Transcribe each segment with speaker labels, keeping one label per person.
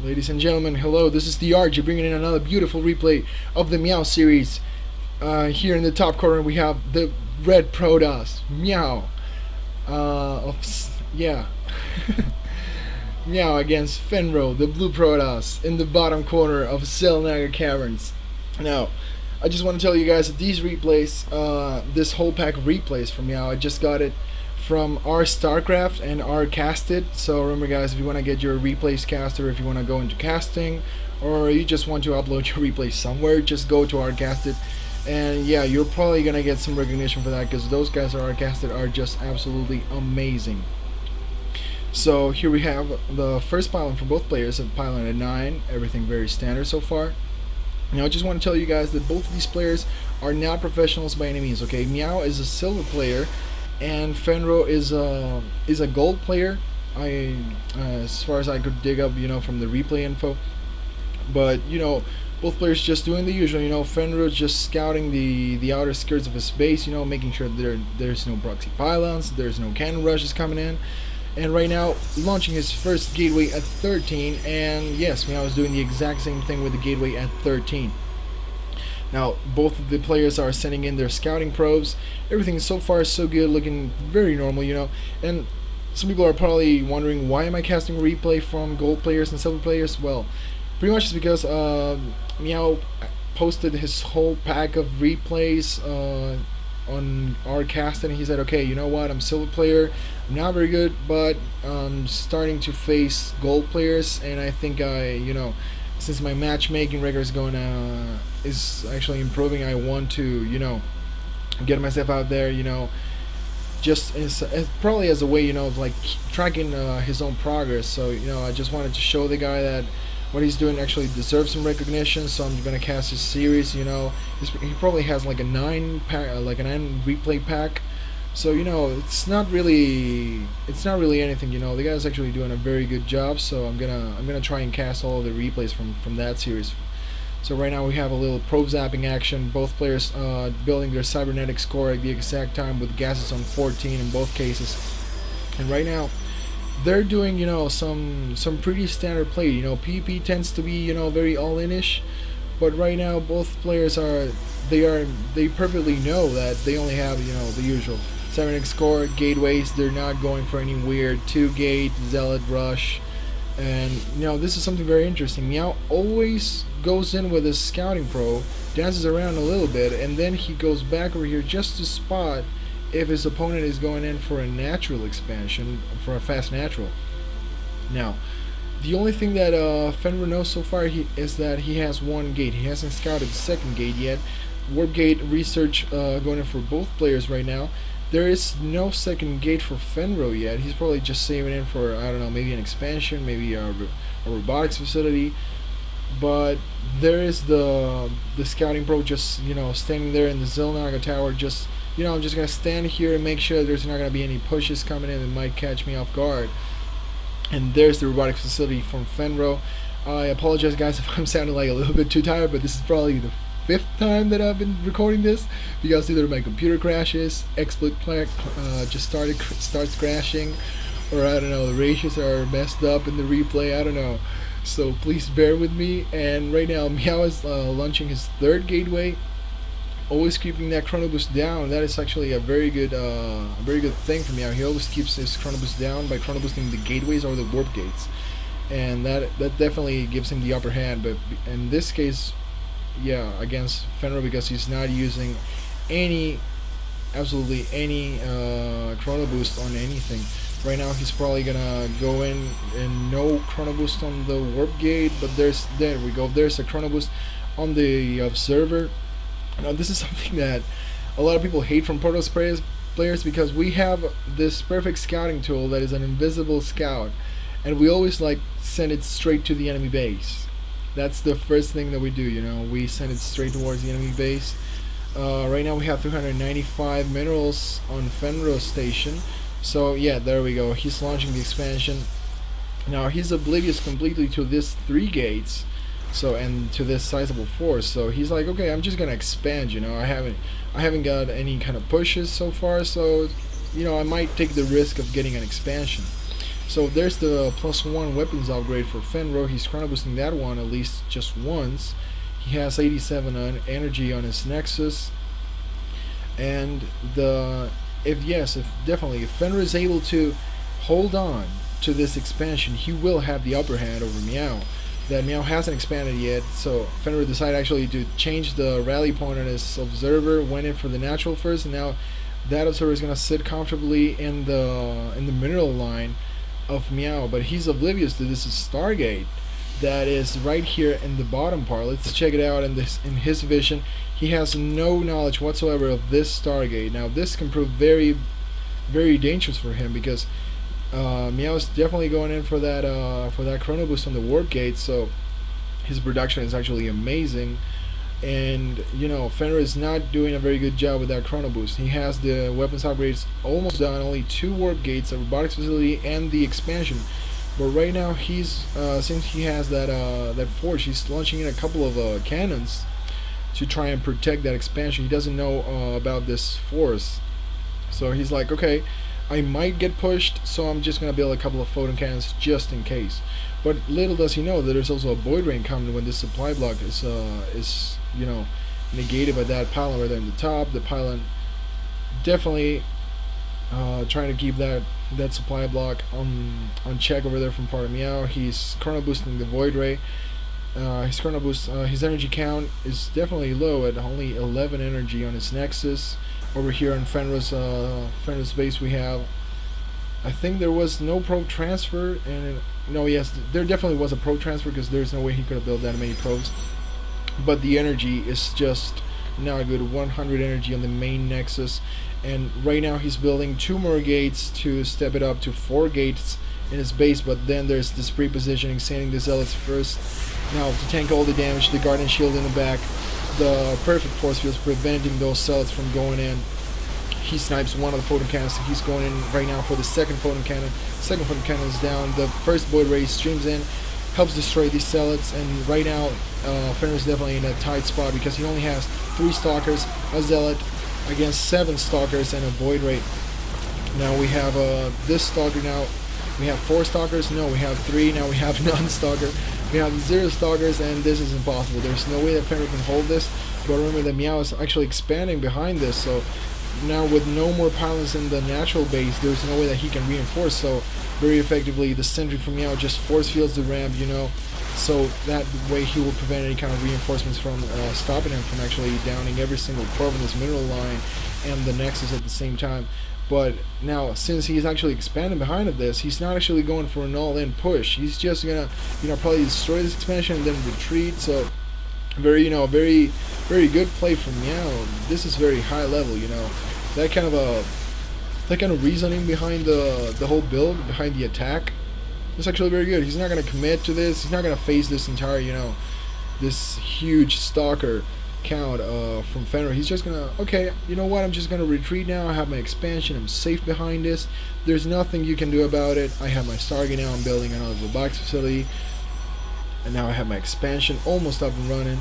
Speaker 1: Ladies and gentlemen, hello, this is the RJ bringing in another beautiful replay of the Meow series. Here in the top corner we have the red Protoss, Meow. Yeah. Meow against Phenro, the blue Protoss, in the bottom corner of Selnaga Caverns. Now, I just want to tell you guys that these replays, this whole pack of replays from Meow, I just got it from our Starcraft and our Castit. So remember guys, if you want to get your replays casted, or if you want to go into casting, or you just want to upload your replays somewhere, just go to our Castit. And yeah, you're probably gonna get some recognition for that, because those guys are Castit are just absolutely amazing. So here we have the first pylon for both players, a pylon at 9, everything very standard so far. Now I just want to tell you guys that both of these players are not professionals by any means, okay? Meow is a silver player and Phenro is a gold player. As far as I could dig up, from the replay info. But both players just doing the usual. Phenro just scouting the outer skirts of his base. Making sure there's no proxy pylons, there's no cannon rushes coming in. And right now, launching his first gateway at 13. And yes, Meow is doing the exact same thing with the gateway at 13. Now, both of the players are sending in their scouting probes. Everything so far is so good, looking very normal. And some people are probably wondering, why am I casting replay from gold players and silver players? Well, pretty much it's because Meow posted his whole pack of replays on our cast, and he said, okay, you know what, I'm silver player, I'm not very good, but I'm starting to face gold players, and I think since my matchmaking record is actually improving, I want to get myself out there, just as probably as a way of like tracking his own progress. So I just wanted to show the guy that what he's doing actually deserves some recognition. So I'm gonna cast his series. He probably has like a 9 pack, like a 9 replay pack. So it's not really anything. The guy's actually doing a very good job. So I'm gonna try and cast all of the replays from that series. So right now we have a little probe zapping action. Both players building their cybernetic score at the exact time with gases on 14 in both cases. And right now they're doing some pretty standard play. PvP tends to be very all-in-ish, but right now both players they perfectly know that they only have the usual cybernetic score, gateways. They're not going for any weird 2-gate zealot rush. And this is something very interesting. Meow always goes in with his scouting probe, dances around a little bit, and then he goes back over here just to spot if his opponent is going in for a natural expansion, for a fast natural. Now, the only thing that Phenro knows so far is that he has 1 gate. He hasn't scouted the 2nd gate yet. Warp gate research going in for both players right now. There is no 2nd gate for Phenro yet. He's probably just saving in for, I don't know, maybe an expansion, maybe a robotics facility. But there is the scouting pro just standing there in the Zelnaga tower. Just I'm just gonna stand here and make sure there's not gonna be any pushes coming in that might catch me off guard. And there's the robotics facility from Phenro. I apologize guys if I'm sounding like a little bit too tired, but this is probably the 5th time that I've been recording this, because either my computer crashes, exploit just starts crashing, or I don't know, the ratios are messed up in the replay, I don't know. So please bear with me. And right now Meow is launching his 3rd gateway, always keeping that chrono boost down. That is actually a very good thing for Meow. He always keeps his chrono boost down by chrono boosting the gateways or the warp gates, and that definitely gives him the upper hand. But in this case, yeah, against Phenro, because he's not using absolutely any chrono boost on anything. Right now he's probably gonna go in and no chrono boost on the warp gate, but there we go, there's a chrono boost on the observer. Now this is something that a lot of people hate from Protoss players, because we have this perfect scouting tool that is an invisible scout, and we always like send it straight to the enemy base. That's the first thing that we do, we send it straight towards the enemy base. Right now we have 395 minerals on Phenro station. So yeah, there we go. He's launching the expansion. Now he's oblivious completely to this 3 gates, and to this sizable force. So he's like, okay, I'm just gonna expand. I haven't got any kind of pushes so far. So I might take the risk of getting an expansion. So there's the +1 weapons upgrade for Phenro. He's chrono boosting that one at least just once. He has 87 on energy on his Nexus, and the if definitely if Phenro is able to hold on to this expansion, he will have the upper hand over Meow. That Meow hasn't expanded yet, so Phenro decided actually to change the rally point on his observer. Went in for the natural first, and now that observer is gonna sit comfortably in the mineral line of Meow, but he's oblivious to this is Stargate that is right here in the bottom part. Let's check it out in his vision. He has no knowledge whatsoever of this Stargate. Now this can prove very, very dangerous for him because Meow is definitely going in for that chrono boost on the warp gate, so his production is actually amazing. And you know, Phenro is not doing a very good job with that chrono boost. He has the weapons upgrades almost done, only 2 warp gates, a robotics facility, and the expansion. But right now, he's since he has that forge, he's launching in a couple of cannons to try and protect that expansion. He doesn't know about this force, so he's like, okay, I might get pushed, so I'm just gonna build a couple of photon cannons just in case. But little does he know that there's also a void rain coming when this supply block is you know, negated by that pylon right there in the top. The pylon definitely trying to keep that supply block on check over there from part of Meow. He's chrono boosting the void ray. His chrono boost, his energy count is definitely low at only 11 energy on his Nexus. Over here on Phenro's base we have, I think there was no probe transfer, and no, yes, there definitely was a probe transfer because there's no way he could have built that many probes. But the energy is just now a good 100 energy on the main Nexus, and right now he's building 2 more gates to step it up to 4 gates in his base. But then there's this pre-positioning, sending the zealots first now to tank all the damage, the guardian shield in the back, the perfect force fields preventing those zealots from going in. He snipes one of the photon cannons, so he's going in right now for the second photon cannon. Second photon cannon is down. The first void ray streams in, helps destroy these zealots, and right now Phenro is definitely in a tight spot because he only has 3 stalkers, a zealot against 7 stalkers, and a void ray. Now we have this stalker. Now we have 4 stalkers. No, we have 3. Now we have non-stalker. We have 0 stalkers, and this is impossible. There's no way that Phenro can hold this. But remember that Meow is actually expanding behind this, so now with no more pylons in the natural base, there's no way that he can reinforce. So very effectively, the sentry from Meow just force fields the ramp, you know, so that way he will prevent any kind of reinforcements from stopping him from actually downing every single probe in this mineral line and the Nexus at the same time. But now, since he's actually expanding behind of this, he's not actually going for an all-in push. He's just gonna, you know, probably destroy this expansion and then retreat. So very, you know, very good play from Meow. This is very high level, you know. That kind of reasoning behind the whole build, behind the attack, is actually very good. He's not gonna commit to this. He's not gonna face this entire, you know, this huge stalker count from Phenro. He's just gonna, okay, you know what, I'm just gonna retreat now. I have my expansion, I'm safe behind this, there's nothing you can do about it. I have my Stargate now, I'm building another robotics facility, and now I have my expansion almost up and running.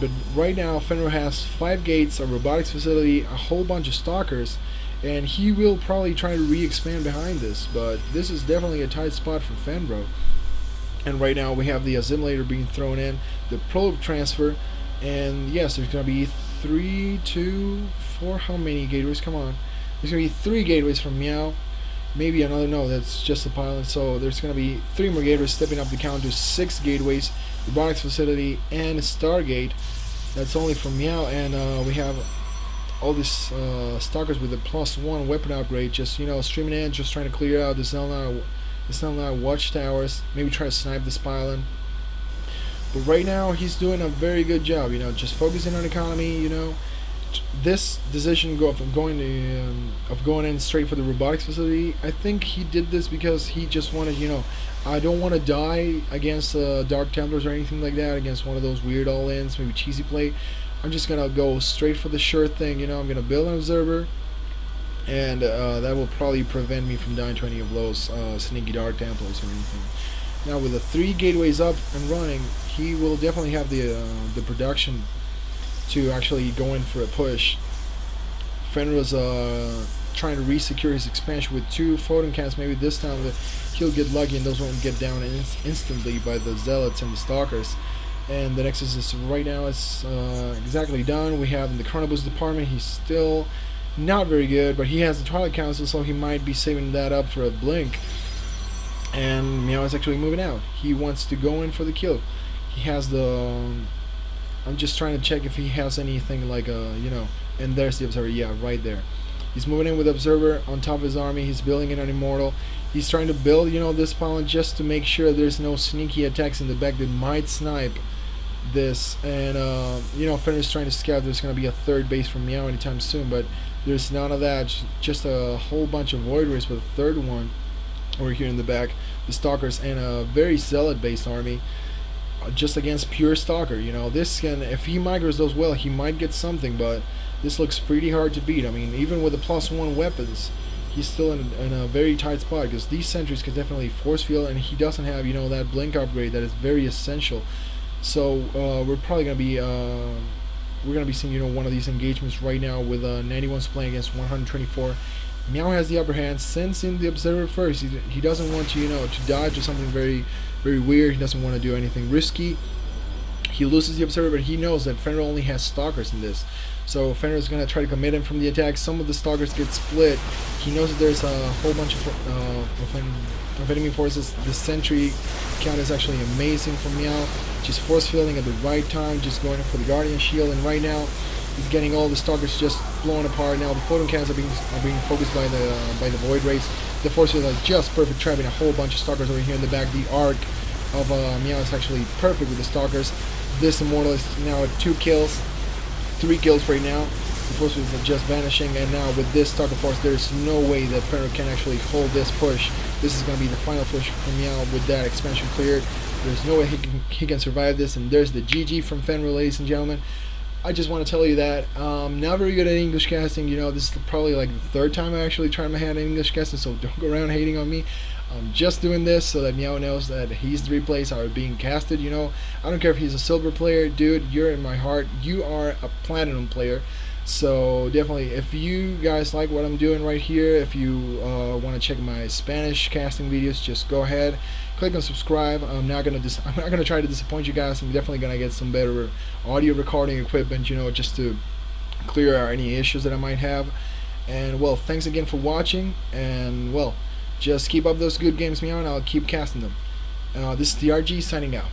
Speaker 1: But right now Phenro has 5 gates, a robotics facility, a whole bunch of stalkers, and he will probably try to re-expand behind this, but this is definitely a tight spot for Phenro. And right now we have the assimilator being thrown in, the probe transfer, and yes, there's going to be 3, 2, 4, how many gateways? Come on. There's going to be 3 gateways from Meow. Maybe another, no, that's just a pilot. So there's going to be 3 more gateways, stepping up the count to 6 gateways, robotics facility, and Stargate. That's only from Meow, and we have all these stalkers with a +1 weapon upgrade, just, you know, streaming in, just trying to clear out the Zelna watchtowers, maybe try to snipe this pylon. But right now he's doing a very good job, you know, just focusing on economy, you know. This decision of going in straight for the robotics facility, I think he did this because he just wanted, you know, I don't want to die against Dark Templars or anything like that, against one of those weird all-ins, maybe cheesy play. I'm just gonna go straight for the sure thing, you know. I'm gonna build an observer, and that will probably prevent me from dying to any of those sneaky Dark Templars or anything. Now with the 3 gateways up and running, he will definitely have the production to actually go in for a push. Phenro's trying to re-secure his expansion with 2 photon cannons. Maybe this time he'll get lucky and those won't get down instantly by the zealots and the stalkers. And the Nexus is right now is exactly done. We have in the Chronobus department, he's still not very good, but he has the Twilight Council, so he might be saving that up for a blink. And Meow is actually moving out. He wants to go in for the kill. He has the I'm just trying to check if he has anything like you know, and there's the Observer, yeah, right there. He's moving in with Observer on top of his army. He's building in an Immortal. He's trying to build, you know, this pylon just to make sure there's no sneaky attacks in the back that might snipe this. And you know, Phenro's trying to scout. There's going to be a 3rd base from Meow anytime soon, but there's none of that. Just a whole bunch of Void Rays with a 3rd one over here in the back. The Stalkers and a very Zealot-based army. Just against pure Stalker, you know, this can, if he migrates those well, he might get something, but this looks pretty hard to beat. I mean, even with the +1 weapons, he's still in a very tight spot, because these sentries can definitely force field, and he doesn't have, you know, that blink upgrade that is very essential. So we're probably gonna be seeing, you know, one of these engagements right now with 91's playing against 124. Meow has the upper hand, sensing the Observer first. He doesn't want to, you know, to dodge or something very weird. He doesn't want to do anything risky. He loses the Observer, but he knows that Phenro only has Stalkers in this. So Phenro is going to try to commit him from the attack. Some of the Stalkers get split. He knows that there's a whole bunch of enemy forces. The sentry count is actually amazing from Meow. Just force fielding at the right time, just going for the Guardian Shield, and right now he's getting all the Stalkers just blown apart. Now the photon cannons are being focused by the Void Rays. The force field is just perfect, trapping a whole bunch of Stalkers over here in the back. The arc of Meow is actually perfect with the Stalkers. This Immortal is now at 2 kills, 3 kills right now. The force field is just vanishing, and now with this Stalker force, there's no way that Phenro can actually hold this push. This is going to be the final push for Meow with that expansion cleared. There's no way he can survive this, and there's the GG from Phenro, ladies and gentlemen. I just want to tell you that not very good at English casting. You know, this is probably like the 3rd time I actually tried my hand at English casting, so don't go around hating on me. I'm just doing this so that Meow knows that his 3 plays are being casted. You know, I don't care if he's a silver player, dude. You're in my heart. You are a platinum player. So definitely, if you guys like what I'm doing right here, if you want to check my Spanish casting videos, just go ahead, click on subscribe. I'm not gonna try to disappoint you guys. I'm definitely gonna get some better audio recording equipment, you know, just to clear out any issues that I might have. And well, thanks again for watching, and well, just keep up those good games, Meow, and I'll keep casting them. This is DRG signing out.